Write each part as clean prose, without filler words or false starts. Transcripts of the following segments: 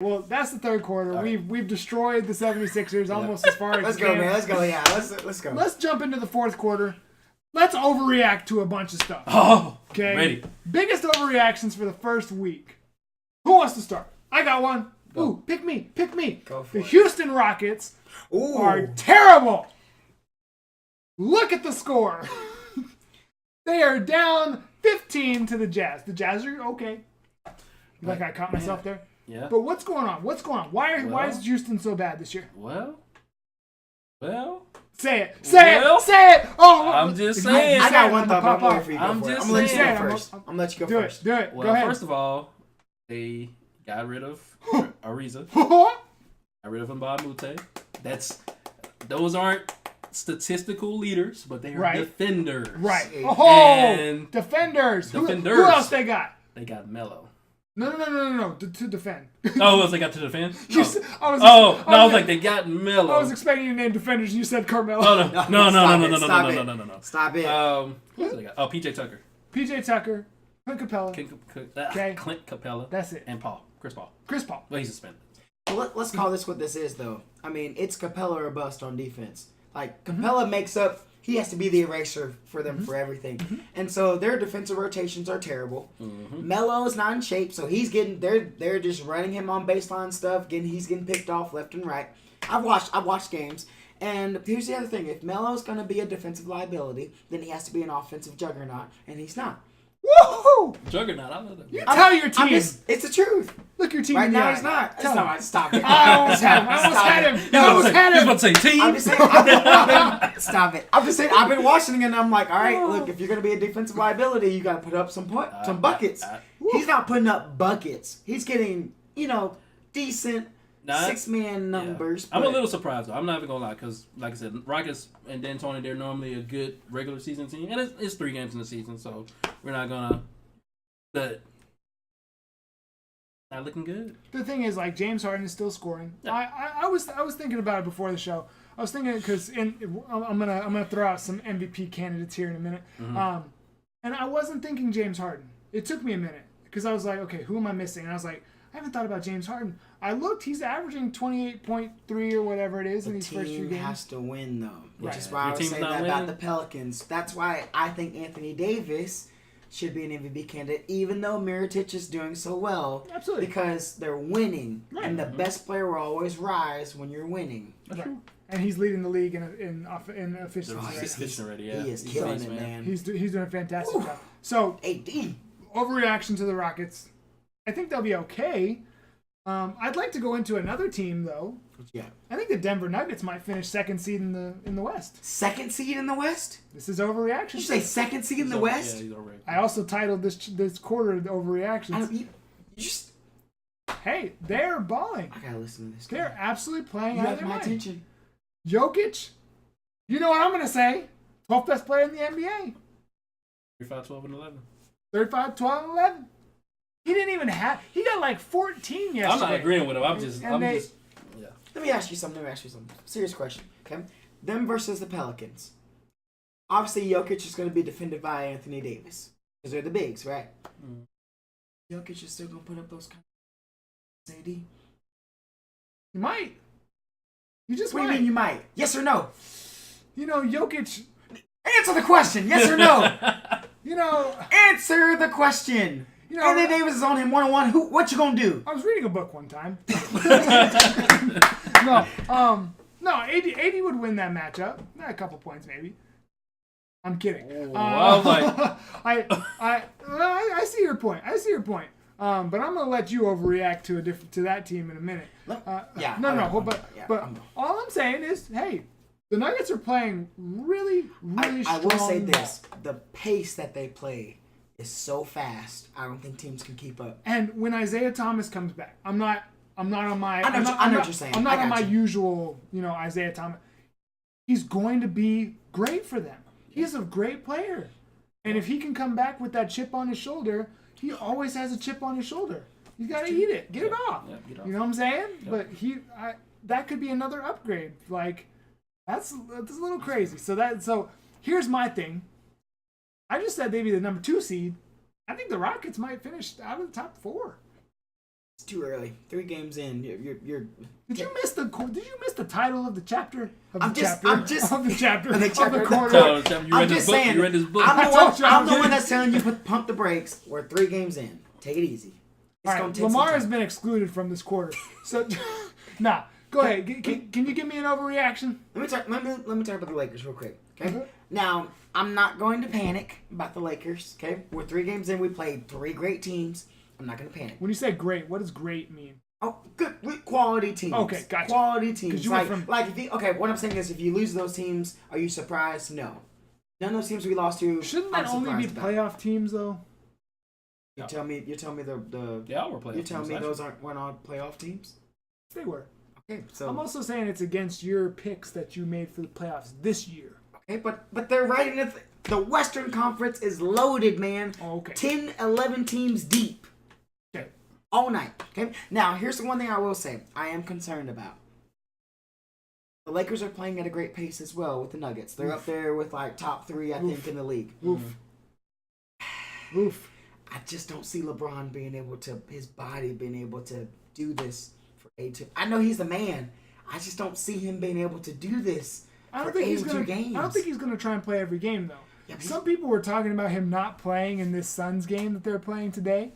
Well, that's the third quarter. Right. We've destroyed the 76ers almost as far as Let's go, man. Let's go. Yeah, let's go. Let's jump into the fourth quarter. Let's overreact to a bunch of stuff. Oh, okay. Ready. Biggest overreactions for the first week. Who wants to start? I got one. Go. Ooh, pick me. Go for the it. Houston Rockets are terrible. Look at the score. They are down 15 to the Jazz. The Jazz are okay. Like I caught myself there. Yeah. But what's going on? Why is Houston so bad this year? Well. Say it. Say it. Oh, I'm just saying. I got one thought, but I'm waiting for you to I'm go just I'm going to let you saying. go first. I'm going to let you go first. Do it. Well, go ahead. first of all, they got rid of Ariza. Got rid of Mbamute. Those aren't statistical leaders, but they are defenders. Right. And defenders. Defenders. Who else they got? They got Melo. No. To defend. Oh, else they got to defend? I was like, they got Melo. I was expecting you to name defenders. You said Carmelo. No. Stop it. Who else they got? Oh, PJ Tucker. PJ Tucker. Clint Capella. Clint Capella. That's it. And Chris Paul. Well, he's suspended. Well, let's call this what this is, though. I mean, it's Capella or bust on defense. Like, Capella makes up... He has to be the eraser for them for everything. And so their defensive rotations are terrible. Melo's not in shape, so he's getting... They're just running him on baseline stuff. He's getting picked off left and right. I've watched games. And here's the other thing. If Melo's going to be a defensive liability, then he has to be an offensive juggernaut. And he's not. Woohoo! Juggernaut, I love that. You tell your team. It's the truth. Look your team Right in the now, eye. he's not. Tell him. Stop it. I almost had him. He's about to say team. I'm just saying, stop it. I'm just saying, I've been watching it, and I'm like, all right, look, if you're going to be a defensive liability, you got to put up some buckets. He's not putting up buckets. He's getting, decent six-man numbers. Yeah. I'm a little surprised, though. I'm not even going to lie, because, like I said, Rockets and D'Antoni, they're normally a good regular season team, and it's 3 games in the season, so we're not going to... But not looking good. The thing is, like, James Harden is still scoring. Yeah. I was thinking about it before the show. I was thinking because I'm gonna throw out some MVP candidates here in a minute. And I wasn't thinking James Harden. It took me a minute because I was like, okay, who am I missing? And I was like, I haven't thought about James Harden. I looked; he's averaging 28.3 or whatever it is in these first few games. The team has to win, though, which is why Your I was saying that about the Pelicans. That's why I think Anthony Davis should be an MVP candidate, even though Mirotic is doing so well. Absolutely. Because they're winning. Right. And the best player will always rise when you're winning. Right. And he's leading the league in efficiency. He's efficient already, yeah. He is killing it, man. He's doing a fantastic job. So, AD. Overreaction to the Rockets. I think they'll be okay. I'd like to go into another team, though. Yeah. I think the Denver Nuggets might finish second seed in the West. Second seed in the West? This is Overreaction. Did you say second seed in the West? Yeah, he's overreacting. I also titled this quarter Overreactions. You just... Hey, they're balling. I gotta listen to this. They're absolutely playing You out of have their my mind. attention. Jokic, you know what I'm going to say? 12th best player in the NBA. 35, 12, and 11. 35, 12, and 11. He didn't even have... He got like 14 yesterday. I'm not agreeing with him. I'm just... Yeah. Let me ask you something. Serious question. Okay? Them versus the Pelicans. Obviously, Jokic is going to be defended by Anthony Davis. Because they're the bigs, right? Jokic is still going to put up those kind of... AD? You might. You just What might. do you mean you might? Yes or no? Jokic... Answer the question. Yes or no? Answer the question. Anthony Davis is on him one-on-one. What you gonna do? I was reading a book one time. No, AD would win that matchup. A couple points, maybe. I'm kidding. I was like... I see your point. But I'm gonna let you overreact to that team in a minute. But all I'm saying is, hey, the Nuggets are playing really, really strong. I will say this: the pace that they play is so fast. I don't think teams can keep up. And when Isaiah Thomas comes back, I'm not on my. I know what you're saying. I'm not on my usual, Isaiah Thomas. He's going to be great for them. He's a great player, and if he can come back with that chip on his shoulder, he always has a chip on his shoulder. He's got to eat it, get it off. Yeah, get off. You know what I'm saying? Yep. But that could be another upgrade. Like that's a little crazy. So here's my thing. I just said they'd be the number 2 seed. I think the Rockets might finish out of the top 4. It's too early. 3 games in, you're. Did you miss the title of the chapter? Of the chapter. quarter. You read this book. I'm the one that's telling you pump the brakes. We're 3 games in. Take it easy. All right, Lamar has been excluded from this quarter. So, nah. Go ahead. Can you give me an overreaction? Let me talk about the Lakers real quick. Okay. Now, I'm not going to panic about the Lakers. Okay. We're 3 games in. We played 3 great teams. I'm not going to panic. When you say great, what does great mean? Oh, good quality teams. Okay, gotcha. Quality teams. You what I'm saying is, if you lose those teams, are you surprised? No. None of those teams we lost to. Shouldn't that only be playoff teams though? You tell me we're playoff. You tell me those weren't all playoff teams. They were. Okay, so I'm also saying it's against your picks that you made for the playoffs this year. Okay, but they're right in the Western Conference is loaded, man. Oh, okay. 10, 11 teams deep. Okay. All night. Okay. Now here's the one thing I will say I am concerned about. The Lakers are playing at a great pace as well with the Nuggets. They're up there with like top 3, I think, in the league. Oof. Oof. I just don't see LeBron his body being able to do this for 82. I know he's the man. I just don't see him being able to do this for 82 games. I don't think he's going to try and play every game, though. Yeah, some people were talking about him not playing in this Suns game that they're playing today.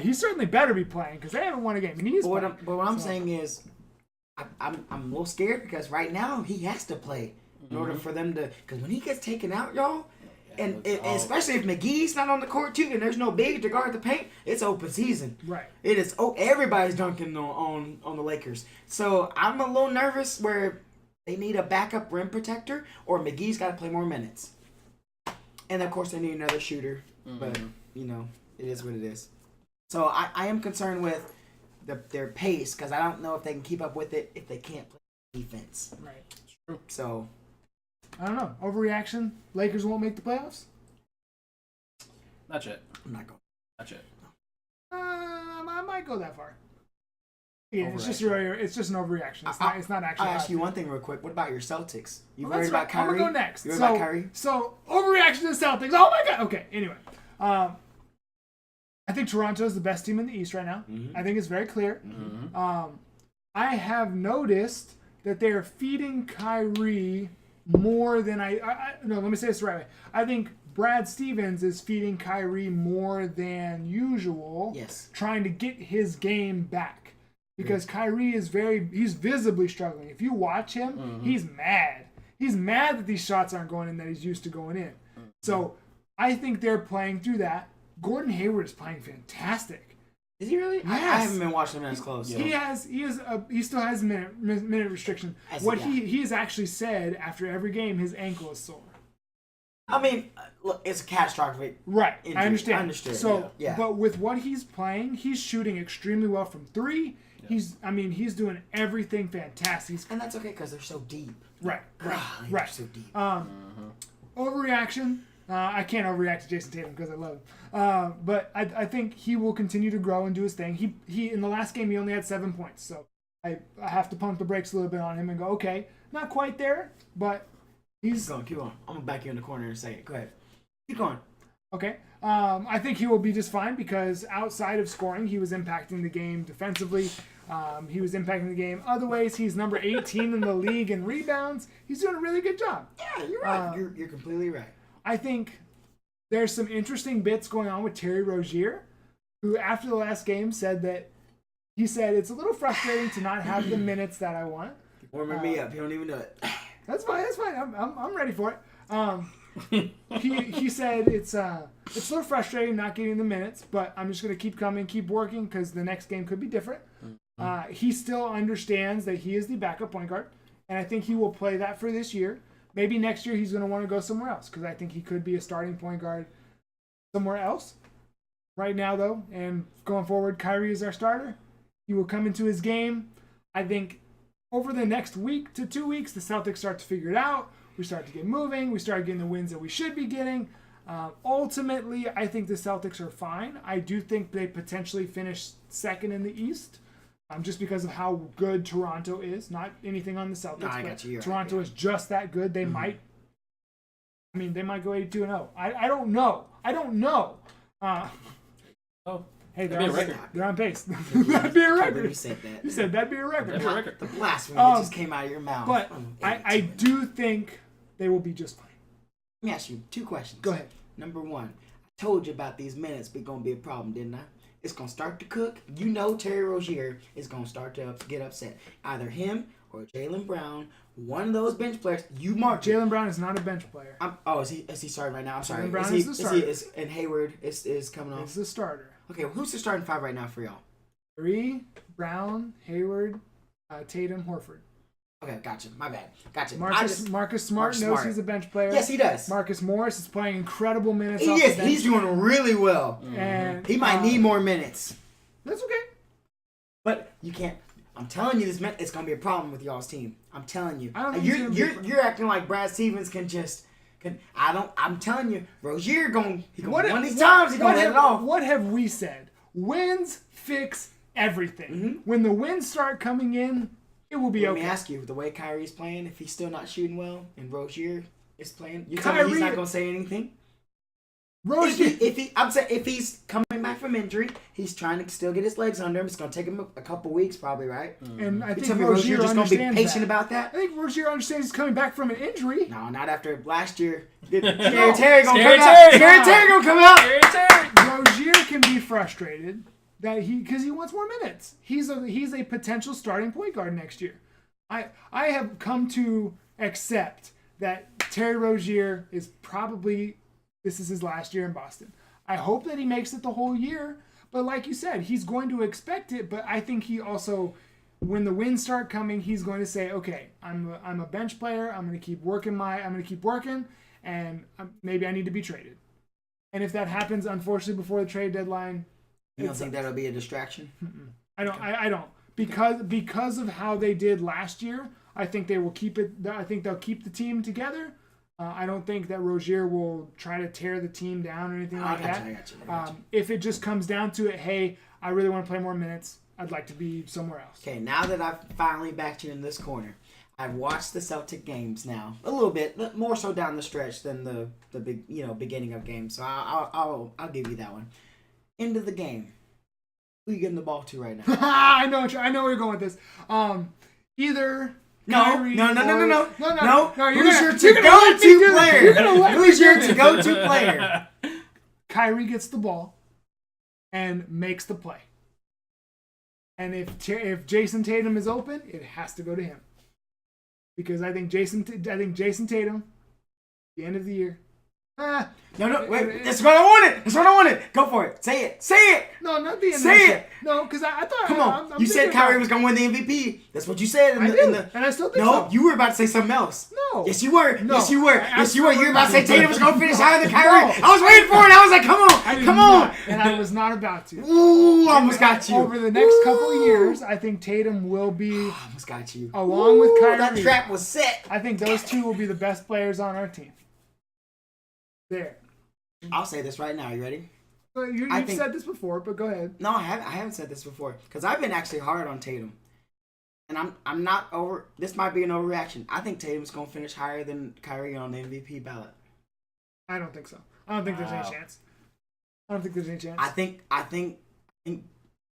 He certainly better be playing because they haven't won a game. And he's but what I'm saying is, I'm a little scared because right now he has to play in order for them to. Because when he gets taken out, y'all, and especially if McGee's not on the court too, and there's no big to guard the paint, it's open season. Right. It is. Oh, everybody's dunking on the Lakers. So I'm a little nervous where they need a backup rim protector, or McGee's got to play more minutes. And of course they need another shooter, but it is what it is. So I am concerned with their pace because I don't know if they can keep up with it if they can't play defense. Right. True. So I don't know. Overreaction. Lakers won't make the playoffs. Not yet. I'm not going. Not yet. I might go that far. Yeah, it's just an overreaction. It's not actually. I'll ask you one thing real quick. What about your Celtics? You worried about Kyrie? I'm gonna go next. You worried about Kyrie? So overreaction to the Celtics. Oh my god. Okay. Anyway, I think Toronto is the best team in the East right now. Mm-hmm. I think it's very clear. Mm-hmm. I have noticed that they are feeding Kyrie more than no, let me say this the right way. I think Brad Stevens is feeding Kyrie more than usual. Yes. Trying to get his game back. Because Kyrie he's visibly struggling. If you watch him, he's mad. He's mad that these shots aren't going in that he's used to going in. So I think they're playing through that. Gordon Hayward is playing fantastic. Is he really? Yes. I haven't been watching him as close. Yeah. He still has minute restriction. He has actually said after every game his ankle is sore. I mean, look, it's a catastrophic. Right. Injury. I understand. Understood. So, yeah. But with what he's playing, he's shooting extremely well from 3. Yeah. He's doing everything fantastic. And that's okay because they're so deep. Right. They're so deep. Overreaction. I can't overreact to Jason Tatum because I love him. But I think he will continue to grow and do his thing. He in the last game he only had 7 points, so I have to pump the brakes a little bit on him and go, okay, not quite there, but he's keep going. I'm gonna back you in the corner and say it. Go ahead. Keep going. Okay. I think he will be just fine because outside of scoring, he was impacting the game defensively. He was impacting the game other ways. He's number 18 in the league in rebounds. He's doing a really good job. Yeah, you're right. You're completely right. I think there's some interesting bits going on with Terry Rozier, who after the last game said it's a little frustrating to not have the minutes that I want. Warming me up. You don't even know it. That's fine. I'm ready for it. He said it's a little frustrating not getting the minutes, but I'm just going to keep coming, keep working because the next game could be different. He still understands that he is the backup point guard, and I think he will play that for this year. Maybe next year he's going to want to go somewhere else because I think he could be a starting point guard somewhere else. Right now, though, and going forward, Kyrie is our starter. He will come into his game. I think over the next week to 2 weeks, the Celtics start to figure it out. We start to get moving. We start getting the wins that we should be getting. Ultimately, I think the Celtics are fine. I do think they potentially finish second in the East. Just because of how good Toronto is. Not anything on the Celtics. No, I got you. Toronto is just that good. They might go 82-0. I don't know. Hey, That'd be a record. they're on pace. That'd be a You record. said that. You said that'd be a record. That'd be a record. The blasphemy that just came out of your mouth. But I do think they will be just fine. Let me ask you 2 questions. Go ahead. Number 1, I told you about these minutes be going to be a problem, didn't I? It's going to start to cook. You know Terry Rozier is going to start to get upset. Either him or Jaylen Brown, one of those bench players. You mark Jaylen Brown is not a bench player. Is he starting right now? I'm sorry. Jaylen Brown is the starter. And Hayward is coming off? He's the starter. Okay, well, who's the starting 5 right now for y'all? 3, Brown, Hayward, Tatum, Horford. Okay, gotcha. My bad. Gotcha. Marcus Smart knows he's a bench player. Yes, he does. Marcus Morris is playing incredible minutes. He is. He's doing really well. And he might need more minutes. That's okay. But you can't. I'm telling you, it's gonna be a problem with y'all's team. I'm telling you. I don't think you're acting like Brad Stevens can just. I'm telling you, Rozier one of these times he's gonna let it off. What have we said? Wins fix everything. Mm-hmm. When the wins start coming in, it will be okay. Let me ask you, the way Kyrie's playing, if he's still not shooting well and Rozier is playing, you tell me he's not gonna say anything? Rozier, if he's coming back from injury, he's trying to still get his legs under him. It's gonna take him a couple weeks, probably, right? and I think Rozier just gonna be patient that. about that. I think Rozier understands he's coming back from an injury. No, not after last year. Scary Terry gonna come out. Rozier can be frustrated because he wants more minutes. He's a potential starting point guard next year. I have come to accept that Terry Rozier is probably. This is his last year in Boston. I hope that he makes it the whole year. But like you said, he's going to expect it. But I think he also, when the wins start coming, he's going to say, okay, I'm a bench player. I'm going to keep working and maybe I need to be traded. And if that happens, unfortunately, before the trade deadline, you don't think that'll be a distraction? I don't. I don't because of how they did last year. I think they will keep it. I think they'll keep the team together. I don't think that Rozier will try to tear the team down or anything like that. I got you. If it just comes down to it, hey, I really want to play more minutes. I'd like to be somewhere else. Okay, now that I've finally backed you in this corner, I've watched the Celtic games now a little bit, more so down the stretch than the big beginning of games. So I'll give you that one. End of the game. Who are you getting the ball to right now? I know where you're going with this. Either. No. Who's your to-go-to player? Who's your to-go-to player? Kyrie gets the ball and makes the play. And if Jason Tatum is open, it has to go to him. Because I think Jason Tatum, at the end of the year. No, wait. That's what I wanted. Go for it. Say it. No, not the end. Say it. No, because I thought. Come on. You said Kyrie was going to win the MVP. That's what you said. And I still think so. No, you were about to say something else. No. Yes, you were. No. Yes, you were. You were about to say Tatum was going to finish higher than Kyrie. No. I was waiting for it. I was like, come on. And I was not about to. Ooh, I almost got you. Over the next couple of years, I think Tatum will be. I almost got you. Along with Kyrie. That trap was set. I think those two will be the best players on our team. There. I'll say this right now. You ready? You've said this before, but go ahead. No, I haven't said this before because I've been actually hard on Tatum, and I'm not over. This might be an overreaction. I think Tatum's gonna finish higher than Kyrie on the MVP ballot. I don't think so. I don't think there's any chance. I think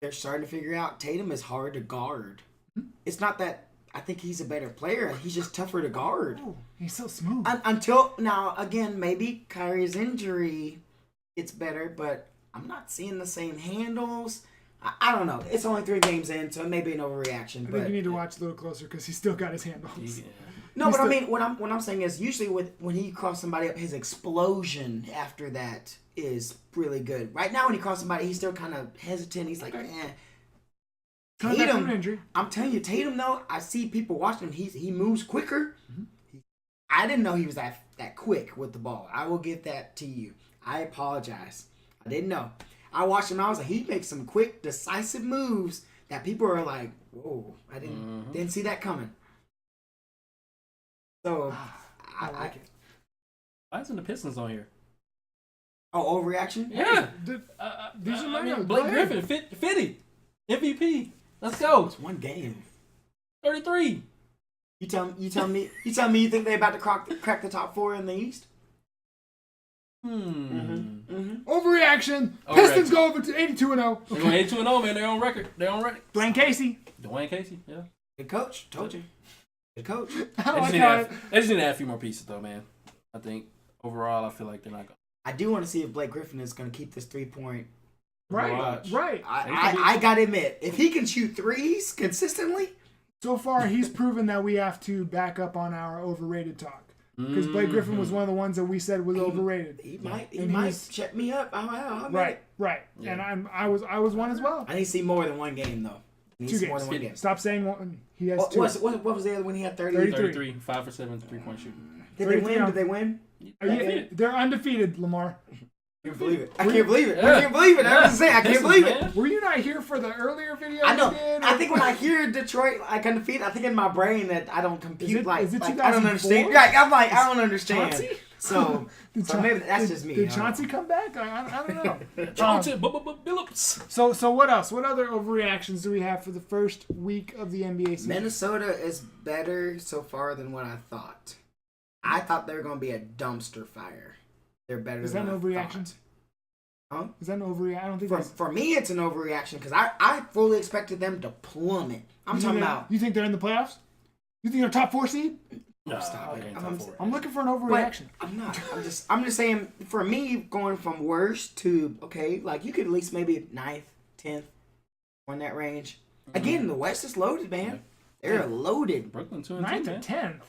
they're starting to figure out Tatum is hard to guard. Mm-hmm. It's not that I think he's a better player. He's just tougher to guard. Oh, he's so smooth. Until now, again, maybe Kyrie's injury gets better, but I'm not seeing the same handles. I don't know. It's only 3 games in, so it may be an overreaction. I think you need to watch a little closer because he's still got his handles. Yeah. No, but I mean, what I'm saying is usually when he crosses somebody up, his explosion after that is really good. Right now, when he crosses somebody, he's still kind of hesitant. He's like, Tatum, I'm telling you, Tatum, though, I see people watching him. He moves quicker. Mm-hmm. I didn't know he was that quick with the ball. I will give that to you. I apologize. I didn't know. I watched him. I was like, he makes some quick, decisive moves that people are like, whoa, I didn't see that coming. So, I like it. Why isn't the Pistons on here? Oh, overreaction? Yeah. These are my notes. Blake Griffin, 50, MVP. Let's go. It's one game. 33. You tell me you think they're about to crack the top 4 in the East? Overreaction. Pistons go over to 82-0. They're going 82-0, man. They're on record. Dwayne Casey. Dwayne Casey, yeah. Good coach. Told you. Good coach. They just need to add a few more pieces, though, man. I think overall, I feel like they're not going. I do want to see if Blake Griffin is going to keep this 3-point. Right. I got to admit, if he can shoot threes consistently. So far, he's proven that we have to back up on our overrated talk. Because Blake Griffin was one of the ones that we said was overrated. He might check me up. Right. Yeah. And I was one as well. I need to see more than one game, though. 2 games. More than one game. Stop saying one. He has 2. What was the other when he had 30? 33, 5 for 7, 3-point shooting. Did they win? Did they win? They're undefeated, Lamar. I can't believe it. I can't believe it. I was saying, I can't believe it. Were you not here for the earlier video? I know. I think when I hear Detroit like undefeated, I think in my brain that I don't compute. I don't understand. Right, I'm like, I don't understand. Chauncey? So maybe that's just me. Did Chauncey come back? I don't know. Chauncey Billups. So what else? What other overreactions do we have for the first week of the NBA season? Minnesota is better so far than what I thought. I thought they were going to be a dumpster fire. They're better Is than that I an overreaction? Huh? Is that an overreaction? I don't think for me, it's an overreaction because I fully expected them to plummet. I'm talking about. You think they're in the playoffs? You think they're top 4 seed? No, stop it. I'm looking for an overreaction. But I'm not. I'm just saying. For me, going from worst to okay, like you could at least maybe 9th, 10th, or in that range. Again, the West is loaded, man. They're loaded. Brooklyn 2-2, 9th or 10th.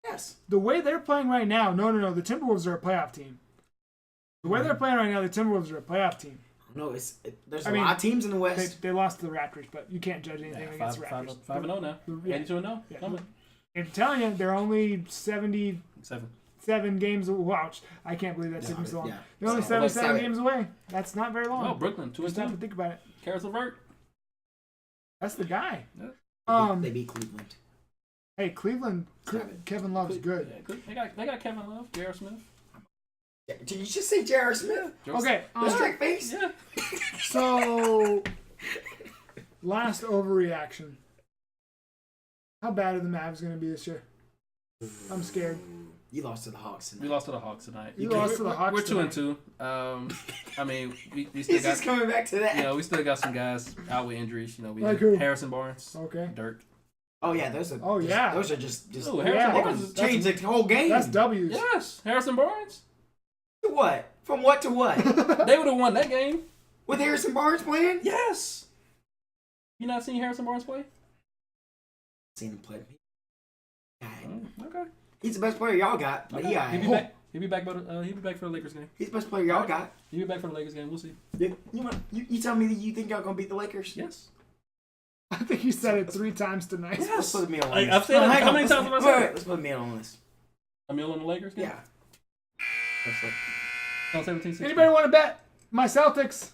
Yes. The way they're playing right now, no. The Timberwolves are a playoff team. The way they're playing right now, the Timberwolves are a playoff team. No, there's a lot of teams in the West. They lost to the Raptors, but you can't judge anything against the Raptors. 5-0 now. 82-0. Yeah. I'm telling you, they're only 77 games. Wow, I can't believe that took me so long. Yeah. They're only 77 games away. That's not very long. Oh, Brooklyn 2-2. Just have to think about it. Karis LeVert. That's the guy. Yeah. They beat Cleveland. Hey, Cleveland. Kevin Love's good. Yeah, they got Kevin Love, J.R. Smith. Did you just say J.R. Smith? Okay. The straight face? Yeah. So, last overreaction. How bad are the Mavs going to be this year? I'm scared. You lost to the Hawks tonight. We lost to the Hawks tonight. You lost to the Hawks We're tonight. 2-2. I mean, we still He's got. just coming back to that. You know, we still got some guys out with injuries. You know, we like have who? Harrison Barnes. Okay. Dirk. Oh yeah, those are. Those are just. Oh, Harrison Barnes change the whole game. That's W's. Yes, Harrison Barnes. To what? From what to what? They would have won that game. With Harrison Barnes playing? Yes. You not seen Harrison Barnes play? Seen him play. Okay. He's the best player y'all got, but He'll be back. He'll be back for the Lakers game. He's the best player y'all got. He'll be back for the Lakers game. We'll see. You tell me that you think y'all gonna beat the Lakers? Yes. I think you said it 3 times tonight. Let's put a meal on this. I've said it. How many times have I said it? Let's put a meal on this. A meal on the Lakers game? Yeah. On 17-16. Anybody want to bet? My Celtics.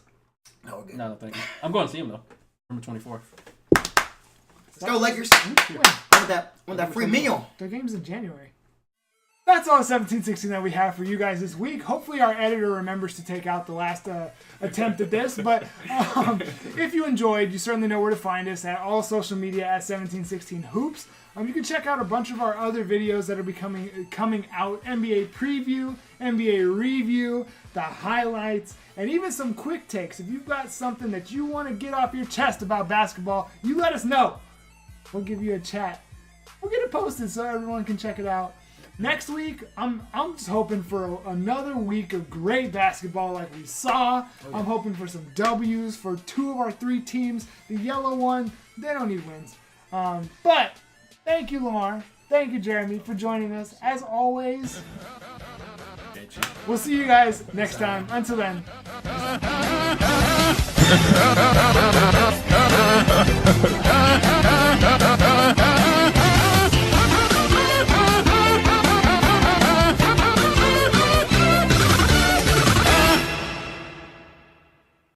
No, we're good. No, thank you. I'm going to see him though. November 24th. Let's go Lakers. I want that free meal. Their game's in January. That's all 17-16 that we have for you guys this week. Hopefully our editor remembers to take out the last attempt at this. But if you enjoyed, you certainly know where to find us at all social media at 1716hoops. You can check out a bunch of our other videos that are coming out. NBA preview, NBA review, the highlights, and even some quick takes. If you've got something that you want to get off your chest about basketball, you let us know. We'll give you a chat. We'll get it posted so everyone can check it out. Next week, I'm just hoping for another week of great basketball like we saw. I'm hoping for some W's for 2 of our 3 teams. The yellow one, they don't need wins. But thank you, Lamar. Thank you, Jeremy, for joining us. As always, we'll see you guys next time. Until then.